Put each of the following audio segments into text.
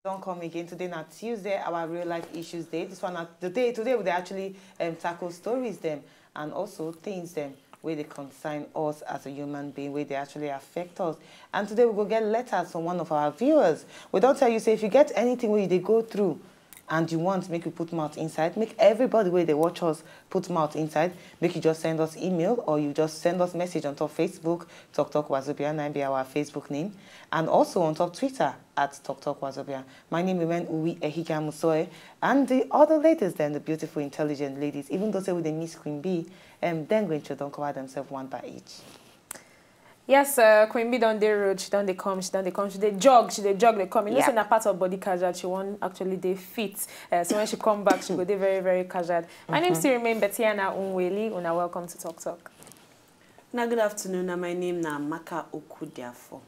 Don't come again today on Tuesday, our real life issues day. This one today we actually tackle stories them and also things them where they concern us as a human being, where they actually affect us. And today we will get letters from one of our viewers. We don't tell you, say if you get anything where they go through and you want to make you put mouth inside, make everybody where they watch us put mouth inside, make you just send us email or you just send us message on top Facebook, Talk Wazobia, 9 our Facebook name, and also on top Twitter at Talk Wazobia. My name is Uwi Ehika Musoe, and the other ladies then, the beautiful, intelligent ladies, even though they with the Miss Queen Bee, then going to don't cover themselves one by each. Yes, Queen Bee down the road, she don't come, she dey jog, they come. You know, in a part of body kajad, she won't actually dey fit. So when she come back, she go dey very, very kajad. My name still remain Pt.1 Unweli. Una welcome to Talk. Now, good afternoon. My name is Maka Okudiafo.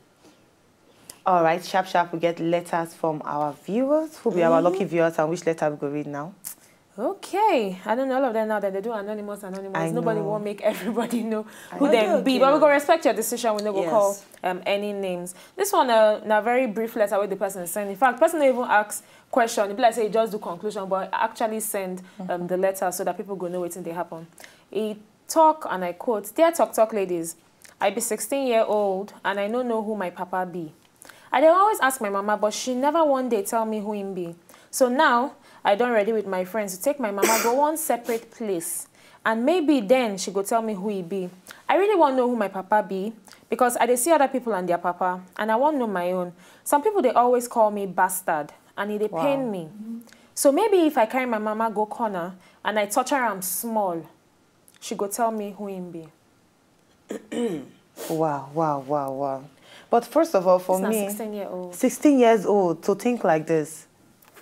All right, sharp, we get letters from our viewers. Who be our lucky viewers, and which letter we go read now? Okay, I don't know all of them now that they do anonymous. Nobody won't make everybody know who they be. But we go respect your decision. We no go call any names. This one, a very brief letter where the person send. In fact, the person even asks question. People like say just do conclusion, but actually send the letter so that people go know what's in they happen. He talk, and I quote, "Dear Talk ladies, I be 16-year-old and I don't know who my papa be. I dey always ask my mama, but she never one day tell me who him be. So now, I done ready with my friends to take my mama go one separate place. And maybe then she go tell me who he be. I really want to know who my papa be because I dey see other people and their papa and I want to know my own. Some people, they always call me bastard and it dey pain me. So maybe if I carry my mama go corner and I touch her arm small, she go tell me who him be." Wow. But first of all, for me, 16 years old, to think like this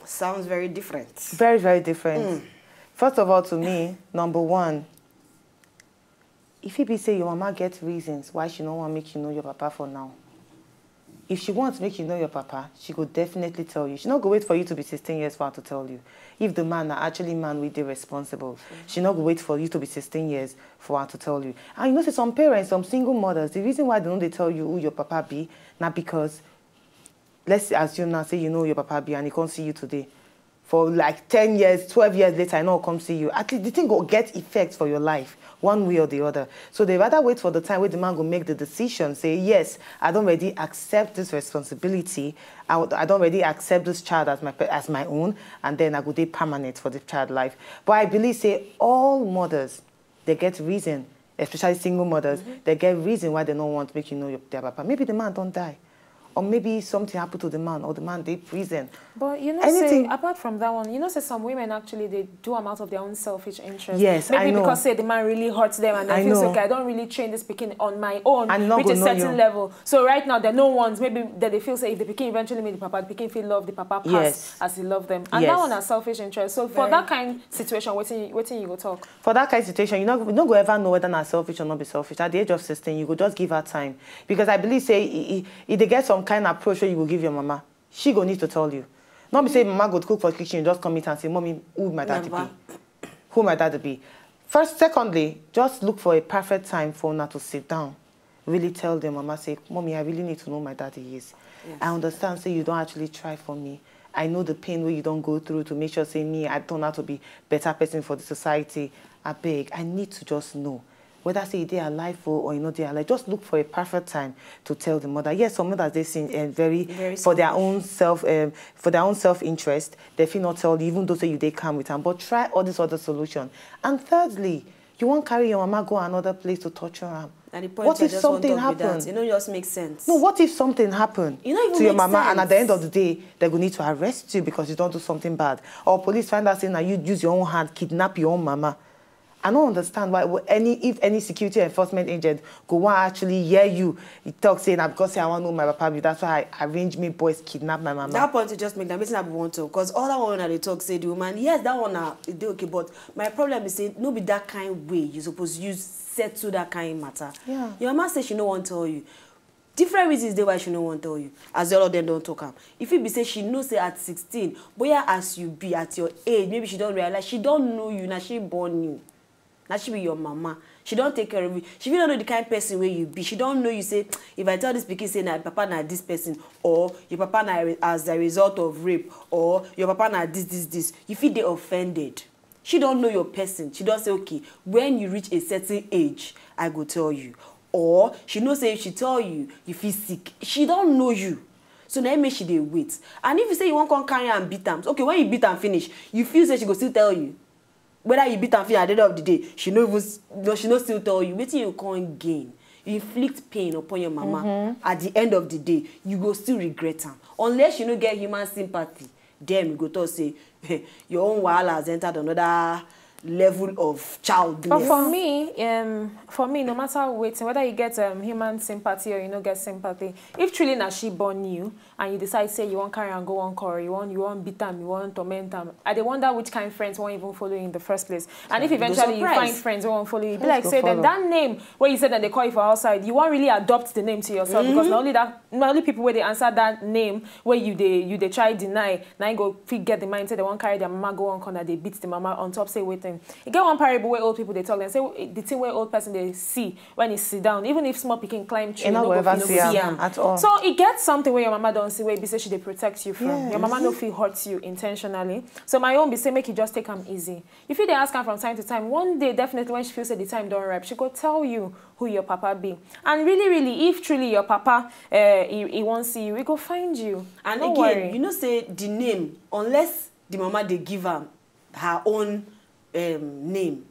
sounds very different. Very, very different. First of all, to me, number one, if you be say your mama get reasons why she don't want to make you know your papa for now. If she wants to make you know your papa, she could definitely tell you. She not go wait for you to be 16 years for her to tell you. If the man are actually man with the responsible, she not go wait for you to be 16 years for her to tell you. And you know, say some parents, some single mothers, the reason why they tell you who your papa be, not because, let's assume now, say you know your papa be and he can't see you today. For like 10 years, 12 years later, I know I'll come see you. At least the thing will get effects for your life, one way or the other. So they rather wait for the time where the man will make the decision, say, yes, I don't really accept this responsibility. I don't really accept this child as my own, and then I go be permanent for the child life. But I believe, say, all mothers, they get reason, especially single mothers, they get reason why they don't want to make you know their papa. Maybe the man don't die. Or maybe something happened to the man, or the man they prison. But you know, say, apart from that one, you know, say some women actually they do them out of their own selfish interest. Yes, maybe I know. Because say the man really hurts them and they feel okay, I don't really train this pikin on my own, reach a certain level. So right now, there are no ones maybe that they feel say if the pikin eventually meet the papa, the pikin feel love the papa pass as he love them, and that one has selfish interest. So for that kind of situation, waiting you go talk. For that kind of situation, you not go ever know whether not selfish or not be selfish. At the age of 16, you go just give her time, because I believe say if they get some kind of approach where you will give your mama, she go need to tell you. Not be say mama go to cook for the kitchen, just come in and say, mommy, who my daddy be? Who my daddy be? First, secondly, just look for a perfect time for her to sit down. Really tell them, mama, say, mommy, I really need to know my daddy is. Yes. I understand, say you don't actually try for me. I know the pain where you don't go through to make sure, say me, I turn out to be better person for the society. I beg, I need to just know. whether say they are alive or you know they are alive, just look for a perfect time to tell the mother. Yes, some mothers they seem very for their own self-interest, they feel not tell you, even though say you they come with them. But try all this other solution. And thirdly, you won't carry your mama go another place to torture her. And the point what if something happened? You know, it just makes sense. No, what if something happened to your mama and at the end of the day, they're going to need to arrest you because you don't do something bad? Or police find out saying that you use your own hand, kidnap your own mama. I don't understand why if any security enforcement agent go want actually hear you talk saying that because I want to know my papa, that's why I arrange me boys kidnap my mama. That point to just make that meeting I want to, because all that one that they talk say the woman, yes, that one is okay, but my problem is saying no be that kind way you supposed to use settle that kind matter. Yeah. Your mama say she no want to tell you. Different reasons they why she no want to tell you. As all of them don't talk am. If it be say she know say at 16, but yeah, as you be at your age, maybe she don't realize she don't know you, now she born you. Now she be your mama. She don't take care of you. She don't know the kind of person where you be. She don't know you say, if I tell this pikin say na papa na this person, or your papa na as a result of rape, or your papa na this. You feel they offended. She don't know your person. She don't say, okay, when you reach a certain age, I go tell you. Or she knows say if she tell you, you feel sick. She don't know you. So now make she dey wait. And if you say you won't come carry and beat them, okay, when you beat and finish, you feel say she go still tell you. Whether you beat and finish at the end of the day, she no still tell you. Wetin you can't gain. You inflict pain upon your mama. At the end of the day, you go still regret her. Unless you no get human sympathy, then you go to say your own wahala has entered another level of childness. But for me, no matter whether you get human sympathy or you don't get sympathy, if truly na she born you and you decide say you want carry and go on call, you want beat them, you want torment them, I dey wonder which kind of friends won't even follow you in the first place. And if eventually you find friends who won't follow you, be like say then that name where you said that they call you for outside, you won't really adopt the name to yourself because not only people where they answer that name where you they try deny, now you go get the mind say they won't carry their mama go on corner, they beat the mama on top say waiting. You get one parable where old people they talk and say the thing where old person they see when he sit down, even if small picking climb tree, you no see him at all. So it gets something where your mama don't see where be say she they protect you from. Yes. Your mama no feel hurts you intentionally. So my own be say make you just take them easy. If you they ask her from time to time, one day definitely when she feels that the time don't ripe, she go tell you who your papa be. And really, if truly your papa he won't see you, we go find you. And don't again, worry. you know say the name, unless the mama they give her own name.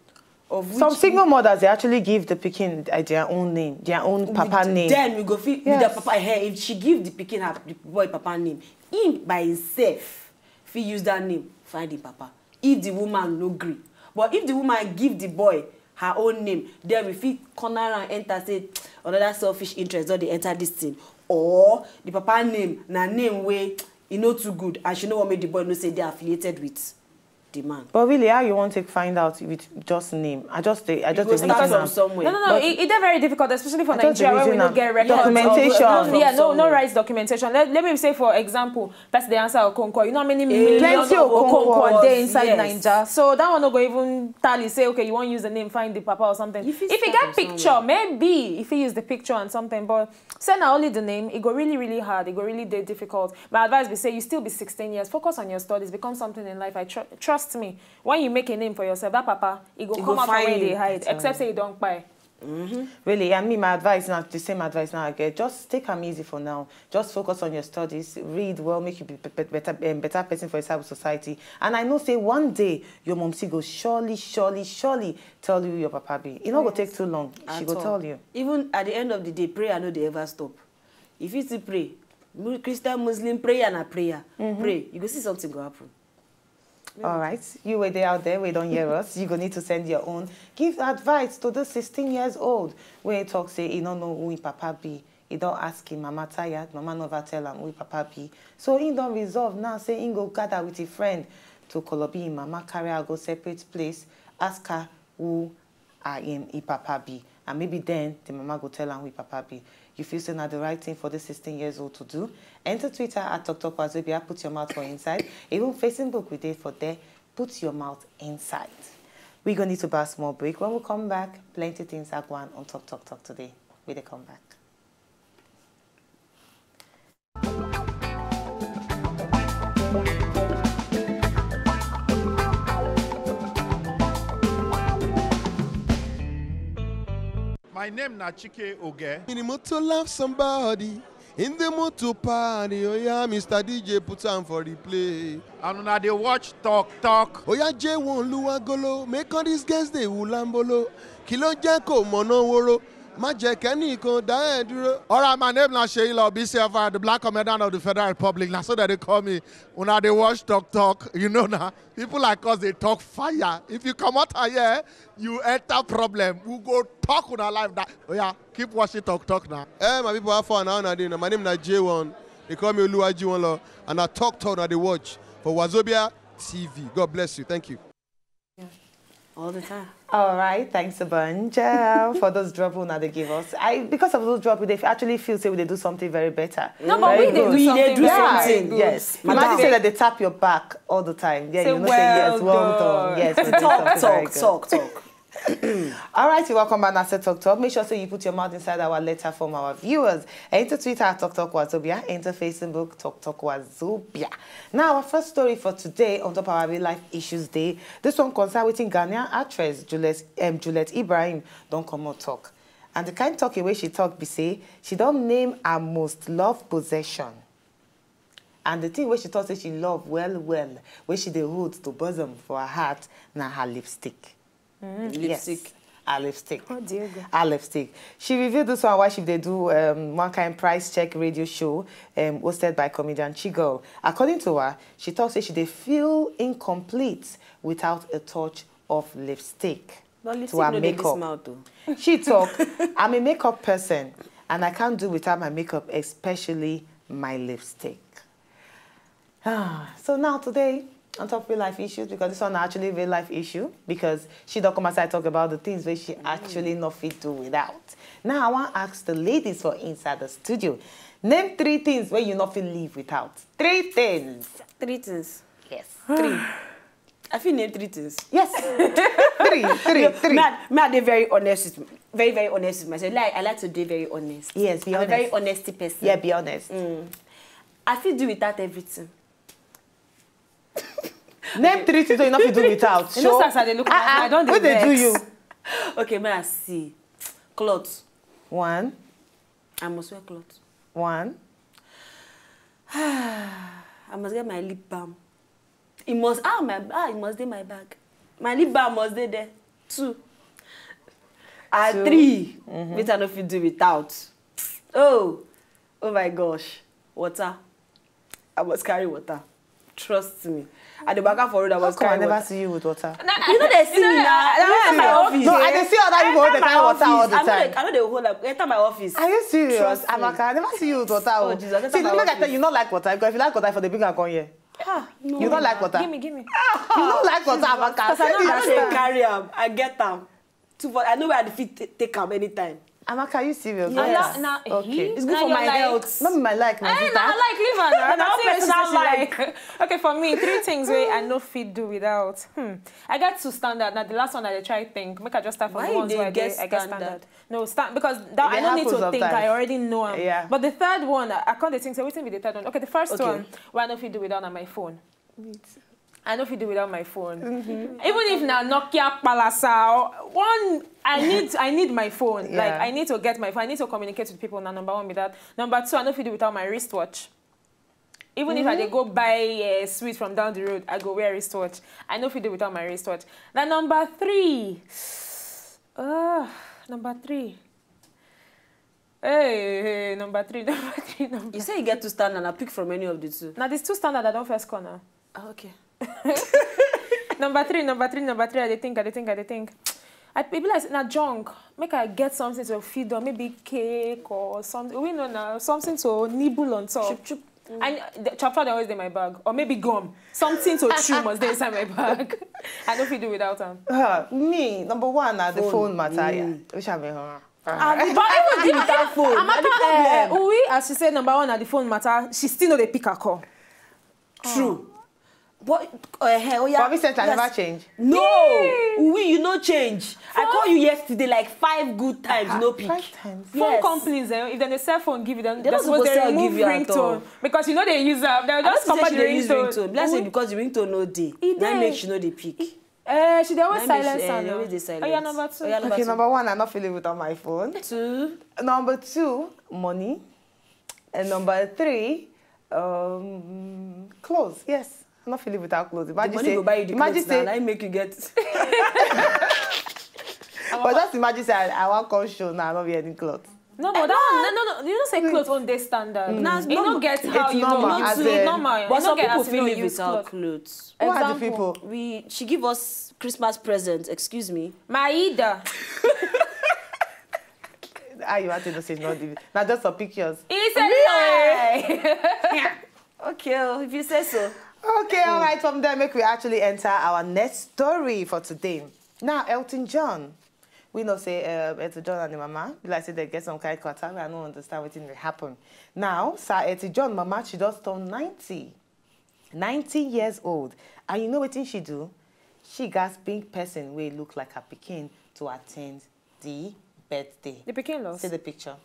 Of which some single mothers they actually give the pikin their own name, their own papa name. Then we go feel with the papa hair. If she give the pikin her the boy papa name, him by himself, if he use that name, find the papa. If the woman no agree, but if the woman give the boy her own name, then we feel corner and enter say another selfish interest or they enter this thing, or the papa name na name way e no too good and she no want make the boy know say they are affiliated with the man. But really, how you want to find out with just name? I just start from somewhere. No. It's very difficult, especially for Nigeria where we don't get records. Documentation. No rights documentation. Let me say, for example, that's the answer of Okonkwo. You know how many millions of Okonkwo there inside Nigeria? So that one no go even tally say, okay, you want to use the name, find the papa or something. If you get picture, maybe if you use the picture and something, but say now only the name, it go really hard. It go really difficult. My advice be say you still be 16 years. Focus on your studies. Become something in life. I trust me, when you make a name for yourself, that papa, it go come out from where they hide, except say you don't buy. Really, I mean, my advice now, the same advice now I get, just take them easy for now. Just focus on your studies, read well, make you be better person for yourself, society. And I know, say, one day, your mom go surely tell you your papa be. It not go take too long. She go tell you. Even at the end of the day, prayer no they ever stop. If you still pray, Christian, Muslim, prayer and a prayer, pray, you go see something go happen. All right, you were there out there, we don't hear us. You go need to send your own. Give advice to the 16 years old. When he talk, say, he don't know who he papa be. He don't ask him, mama tired, mama never tell him who he papa be. So he don't resolve now, say he go gather with his friend to Kolobi, mama carry her go separate place, ask her who I am, he papa be. And maybe then the mama go tell him who he papa be. You feel saying that the right thing for the 16 years old to do? Enter Twitter at Wazobia, put your mouth for inside. Even Facebook we did for there, put your mouth inside. We're going to need to buy a small break. When we come back, plenty things are going on Talk today. We come back. My name na Chike Oge. In the mood to love somebody, in the mood to party. Oh yeah, Mr. DJ put on for the play. And now they watch Talk. Oh yeah, J1 Luagolo, make all these guys they ulambolo. Kilo Jeko Monoworo. Alright, my name is Sheila BCFR, the Black Commandant of the Federal Republic. Now, so that they call me. When they watch Talk, you know now. People like us, they talk fire. If you come out here, you enter problem. We go talk on our life. That oh yeah, keep watching Talk now. Hey, my people have fun now. My name is J1. They call me Oluwaji and I talk now they watch for Wazobia TV. God bless you. Thank you. All the time. All right, thanks a bunch for those drop that they give us. Because of those drop, they actually feel say they do something very better. No, but we do something. Yes. Imagine say that they tap your back all the time. Yeah, you know say yes, well done. Yes, talk. All right, you welcome back to Talk. Make sure so you put your mouth inside our letter from our viewers. Enter Twitter at Talk Wazobia. Enter Facebook Talk Wazobia. Now, our first story for today on top of our real life issues day. This one concerns with Ghanaian actress Juliet Ibrahim don't come on talk. And the kind talk away she talk be say she don't name her most loved possession. And the thing where she thought that she loved well, where she the hold to bosom for her heart, now her lipstick. Lipstick. Yes, her lipstick. Oh, dear God. Her lipstick. She revealed this one while she did do one kind price check radio show hosted by comedian Chigo. According to her, she thought that she did feel incomplete without a touch of lipstick to her makeup. She talked, I'm a makeup person and I can't do without my makeup, especially my lipstick. So now today, on top of real life issues, because this one actually real life issue, because she don't come outside talk about the things where she actually not fit to without. Now I want to ask the ladies for inside the studio, name 3 things where you not feel live without. 3 things. 3 things. Yes. 3. I feel name 3 things. Yes. 3. Me I dey very honest with very honest with myself. Like I like to be very honest. Yes, be honest. I'm a very honesty person. Yeah, be honest. I feel do without everything. Name 3 things you not feel do without. You know, as I look at I don't what they do you? Okay, may I see clothes. 1. I must wear clothes. 1. I must get my lip balm. It must it must be in my bag. My lip balm must be there. 2. And 3. Which I don't feel do without. Oh my gosh. Water. I must carry water. Trust me. At the back of road, I was carrying water. I never see you with water. You know they see me now. I my office. No, I dey see other people they carry water all the time. I know they hold up. Enter my office. Are you serious? Amaka, I never see you with water. Oh Jesus! See, look at that. You not like water because if you like water, for the big come here. No. You don't like water. Give me. You don't like water, Amaka. I don't carry them. I get them. I know where the feet take them anytime. Amaka, are you serious? Yes. Okay. It's good for my health. Not my like, my sister. I like. Okay, for me, 3 things where I no fit do without. I got 2 standard. Now the last one I try think. Make I just start from the ones where I get standard. No, because that I don't need to think. I already know them. Yeah. But the third one, I can't think. So wait till the third one. Okay, the first one where I no fit do without on my phone. I know if you do without my phone. Even if now Nokia Palasa, I need my phone. Yeah. Like I need to get my phone. I need to communicate with people. Now, number 1 with that. Number 2, I know if you do without my wristwatch. Even if I dey go buy a sweet from down the road, I go wear a wristwatch. I know if you do without my wristwatch. Now number 3. Number 3. Hey, number 3. You say you get 2 standard and I pick from any of the 2. Now these 2 standard I don't first corner. Oh, okay. Number 3. I think. I people like na junk. Make I get something to feed on, maybe cake or something. We know now something to nibble on top. Chup. And the chopper they always in my bag, or maybe gum. Something to chew must be inside my bag. I don't feel do without them. Me, number 1, the phone matter. Which I mean, but even without phone, as she said, number 1 at the phone matter. She still know they pick her call. True. But Bobby said I never change. No, you no change. I called you yesterday like 5 good times, no pick. 5 times. Phone companies, if then the cell phone give you them, they're supposed to remove ringtone because you know they use them. They'll just come out the ringtone. Let's say because the ringtone no day. That makes you know they pick. She dey always silence her. Oh, yeah, number 2. Okay, number 1, I'm not feeling without my phone. 2. Number 2, money. And number 3, clothes. Yes, I'm not feeling without clothes. Imagine the money go buy you the clothes now. I make you get. But just imagine say I want come show now, I not wear any clothes. No, but that one, no. You don't say clothes on their standard. You don't get how you normal, know. it's normal. But some people feel live without clothes. Who are the people? She give us Christmas presents. Excuse me. Maida. You want to say not just for pictures. It's a lie. Okay, if you say so. Okay, all right. From there, make we actually enter our next story for today. Now, Elton John. We know say Elton John and the mama, like say they get some kind of quarter. I don't understand what will happen. Now, Sir Elton John mama, she just turned 90. 90 years old. And you know what she do? She got pink person where look like a Pekin to attend the birthday. The Pekin lost. See the picture.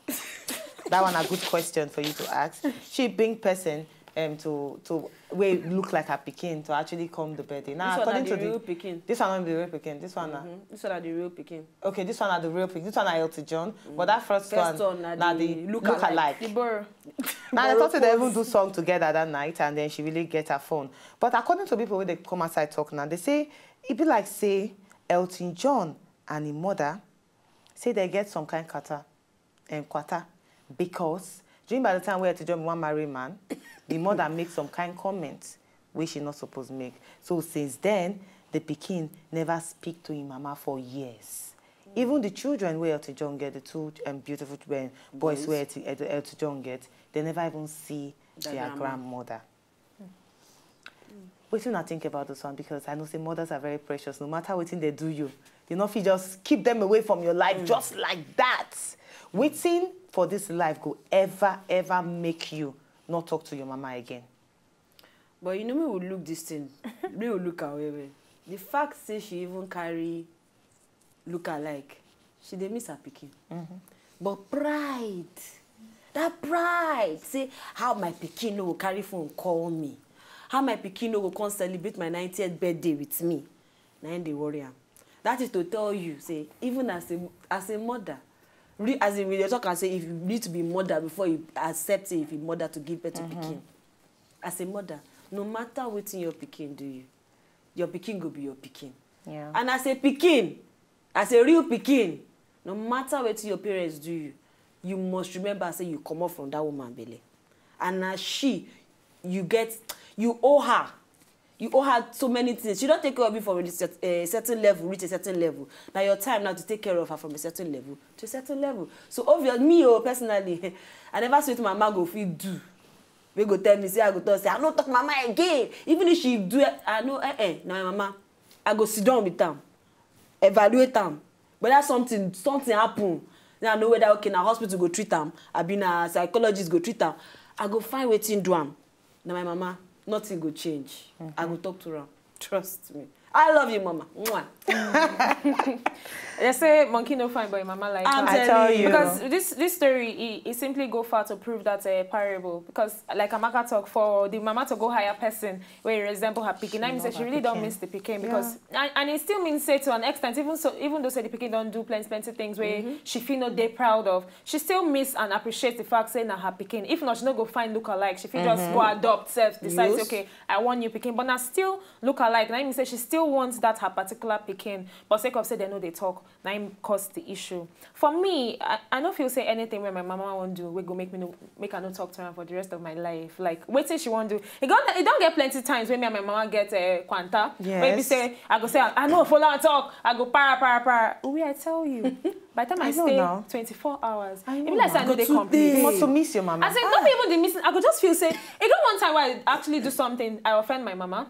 That one a good question for you to ask. She pink person to where look like a Pekin to actually come the birthday. Now, this according one to the real Pekin. This one not the real Pekin. This one This one are the real Pekin. Okay, this one are the real Pekin. This one are Elton John. But that first one now the look alike. The burr. Now they thought they even do song together that night and then she really get her phone. But according to people when they come outside talk now, they say it be like say Elton John and his mother say they get some kind of quarter because during by the time where Elton John want marry man, the mother make some kind comments which she not supposed to make. So since then, the Pekin never speak to his mama for years. Even the children where Elton John get, the 2 beautiful boys where Elton John get, they never even see their grandmother. What do you not think about this one? Because I know say mothers are very precious. No matter what they do you know if you just keep them away from your life just like that. Waiting for this life go ever make you not talk to your mama again. But you know me will look this thing. Me will look away. The fact say she even carry look alike, she dey miss her pikin. But pride, that pride, say how my pikin no go carry phone call me, how my pikin no go come celebrate my 90th birthday with me. Now they worry am. That is to tell you, say even as a mother, as in we talk and say if you need to be mother before you accept it, if you mother to give birth to pikin. As a mother, no matter what your pikin do you, your pikin go be your pikin. Yeah. And as a pikin, as a real pikin, no matter what your parents do you, you must remember say you come up from that woman belly. And as you owe her. You owe her so many things. She don't take care of you from a certain level, reach a certain level. Now your time now to take care of her from a certain level to a certain level. So obviously, me personally, I never say to my mama go feel do. We go tell me, say I go tell say I don't talk to mama again. Even if she do it, I know now my mama, I go sit down with them, evaluate them. But that's something happen. Then I know whether okay now hospital go treat them, I been a psychologist go treat them. I go find wetin do am. Now my mama, nothing go change. I go talk to her. Trust me. I love you, mama. Mwah. They say monkey no fine, but mama like I'm her. telling you. Because this story, it simply go far to prove that a parable. Because like Amaka talk for the mama to go hire person where you resemble her pikin. I mean, say she really don't miss the pikin because and it still means say to an extent, even though say the pikin don't do plenty things where she feel no day proud of, she still miss and appreciate the fact saying that her pikin. If not, she no go find look alike. She feel just go adopt self, decides okay, I want you pikin, but now still look alike. And I mean say she still wants that her particular pikin, but sake of say they know they talk. Now cause the issue. For me, I don't feel say anything where my mama won't do, we go make her not talk to her for the rest of my life. Like waiting she won't do. It don't get plenty times when me and my mama get a quanta. Yes. Maybe say I go say I know follow and talk. I go para. We I tell you. By the time I stay now. 24 hours, I even like I know they complete. You must miss your mama. I say not even the missing. I could just feel say. It got one time where I actually do something. I offend my mama.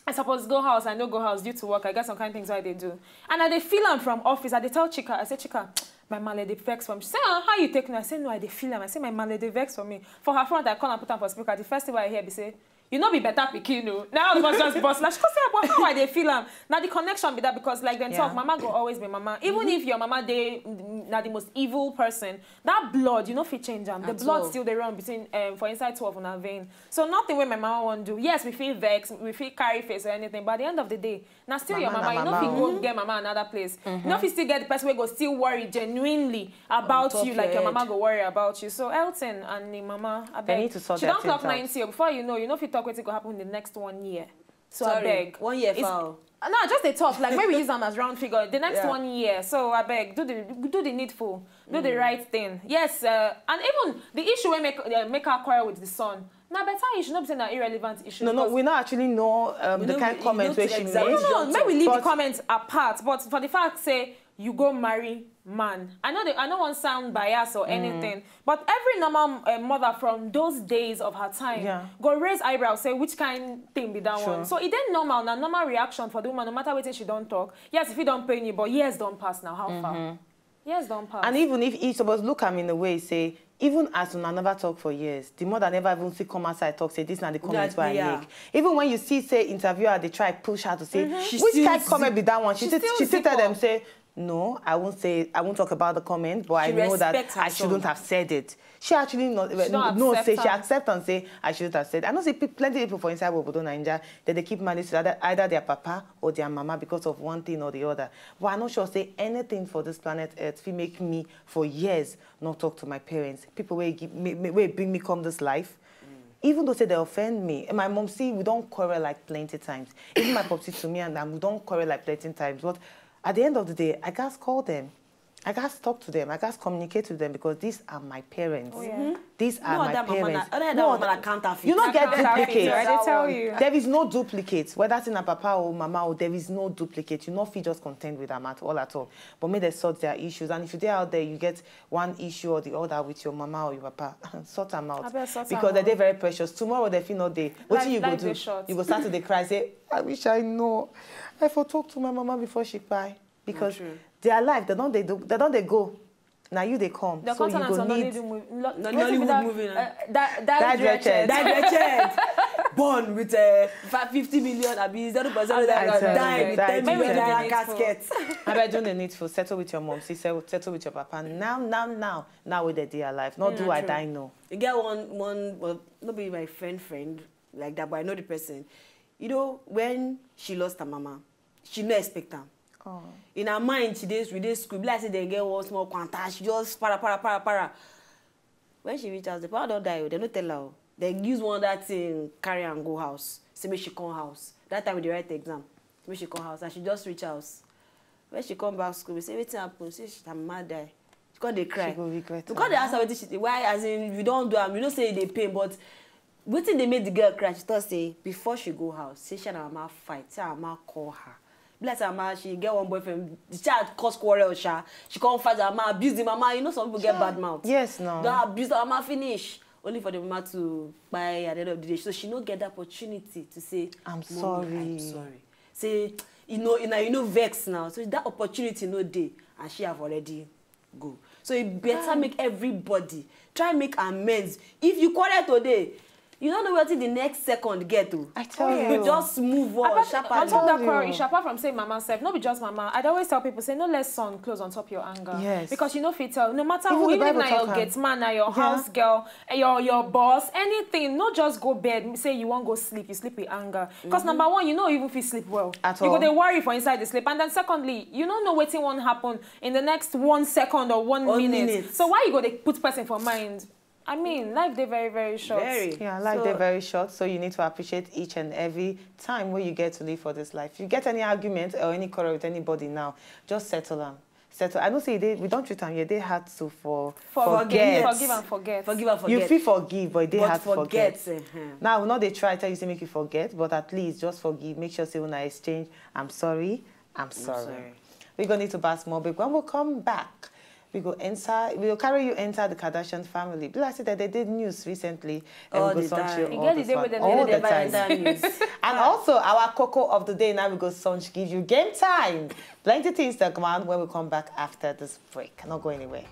I suppose go house, I no go house due to work. I got some kind of things why they do. And I they feel am from office. I they tell Chika, I say, Chika, my man they vex for me. She say, how you take me? I say, no, I they feel am. I say, my man they vex for me. For her front, I call and put am for speaker. The first thing I hear, they say, you know, be better picking, no. Now it was just boss. Like, she could say, but how I they feel am? Now the connection be that because like then talk, mama go always be mama. Even if your mama they not the most evil person, that blood, you know, fit change them. The blood still they run between for inside 12 on our vein. So nothing when my mama want to do. Yes, we feel vex, we feel carry face or anything, but at the end of the day, now still your mama. You know, if you go get mama another place. You know, if you still get the person who go still worry genuinely about you, like your mama go worry about you. So Elton and the mama, I beg. She don't clock 90 before you know if you talk what's going to happen in the next 1 year. So I beg. 1 year foul. No, just a top. Like maybe use them as round figure. The next 1 year. So I beg, do the needful, do the right thing. Yes, and even the issue we make her quarrel with the son. Now, better you should not be saying an irrelevant issue. No, we don't actually know the kind of comments where she made. No, maybe we leave the comments apart. But for the fact, say you go marry man. I don't want to sound biased or anything, but every normal mother from those days of her time go raise eyebrows, say which kind thing be that one. So it ain't normal. Now normal reaction for the woman, no matter what she don't talk. Yes, if you don't pay you, but years don't pass now. How far? Years don't pass. And even if each of us look at me in a way, say, even as una never talk for years, the mother never even see come outside talk, say, this is not the comments I make. Even when you see, say, interviewer, they try push her to say, which kind of comment be that one? She still tell them, say, no, I won't talk about the comment, but I know that I shouldn't have said it. She actually she accept and say I shouldn't have said. I know say plenty of people for inside Obodo Naija that they keep married to either their papa or their mama because of one thing or the other. But I'm not sure say anything for this planet Earth will make me for years not talk to my parents. People will bring me come this life. Even though say they offend me, and my mom we don't quarrel like plenty times. Even my popsy to me and we don't quarrel like plenty times. But at the end of the day, I gotta call them. I gotta talk to them. I gotta communicate with them because these are my parents. These are my parents. You don't get duplicate. I tell you. There is no duplicate. Whether it's in a papa or mama, or there is no duplicate. You not feel just content with them at all. But may they sort their issues. And if you're out there, you get one issue or the other with your mama or your papa, sort them out. Because they're very precious. Tomorrow they feel not day. What you go do? You go start to cry. Say, I wish I know. I for talk to my mama before she cry. Because they are alive, they don't go. Now you they come. The so you go need Nollywood movie. That born with 50 million abuse. That person die with 10 million casket. I bet don't need to settle with your mom. See, settle with your papa. Now with they alive. Not do I die no. You get one. Well, not be my friend like that, but I know the person. You know when she lost her mama, she no expect her. In her mind, she did school. Like say they get one small quanta. She just para. When she reach house, the power don't die. They don't tell her. They use one that thing, carry and go house. Say make she come house. That time with the right exam, make she come house, and she just reach house. When she come back school, we say wetin happen? Say her mama die. She come dey cry. She go regret. Because they ask her wetin she did. Why? As in you don't do am. You know say they pain, but wetin they made the girl cry? She thought say before she go house, say she and her mama fight. Say her mama call her. Bless her mama, she get one boyfriend. The child cause quarrel, she come fight her mama, abuse the mama. You know some people get bad mouth. Yes, no. Don't abuse the mama, finish. Only for the mama to buy at the end of the day. So she don't get the opportunity to say, I'm sorry. I'm sorry. Say, you know, vex now. So that opportunity no day, and she have already go. So it better make everybody try make amends. If you quarrel today, you don't know what the next second get to. I tell you. You just move on. On top that quarrel, apart from saying mama self, not be just mama. I'd always tell people, say no let sun close on top your anger. Yes. Because you know fit tell, no matter who, even if your gate man, your house girl, your boss, anything, not just go bed, say you won't go sleep, you sleep with anger. Because number one, you know even if you sleep well. At all. You go they worry for inside the sleep. And then secondly, you don't know what won't happen in the next 1 second or 1 minute. So why you go they put person for mind? I mean, life they're very, very short. Yeah, life they're very short, so you need to appreciate each and every time where you get to live for this life. If you get any argument or any quarrel with anybody now, just settle them. Settle. I don't say we don't treat them yet. They had to forget. Forgive and forget. Forgive and forget. You feel forgive, but they had to forget. Now, not they try to tell you to make you forget, but at least just forgive. Make sure say when I exchange, I'm sorry. We're gonna need to pass more, but when we come back, we will carry you enter the Kardashian family. But I said that they did news recently. And we go sunch you all the time. And also, our cocoa of the day, now we go sunch, give you game time. Plenty things that come on when we come back after this break. Not go anywhere.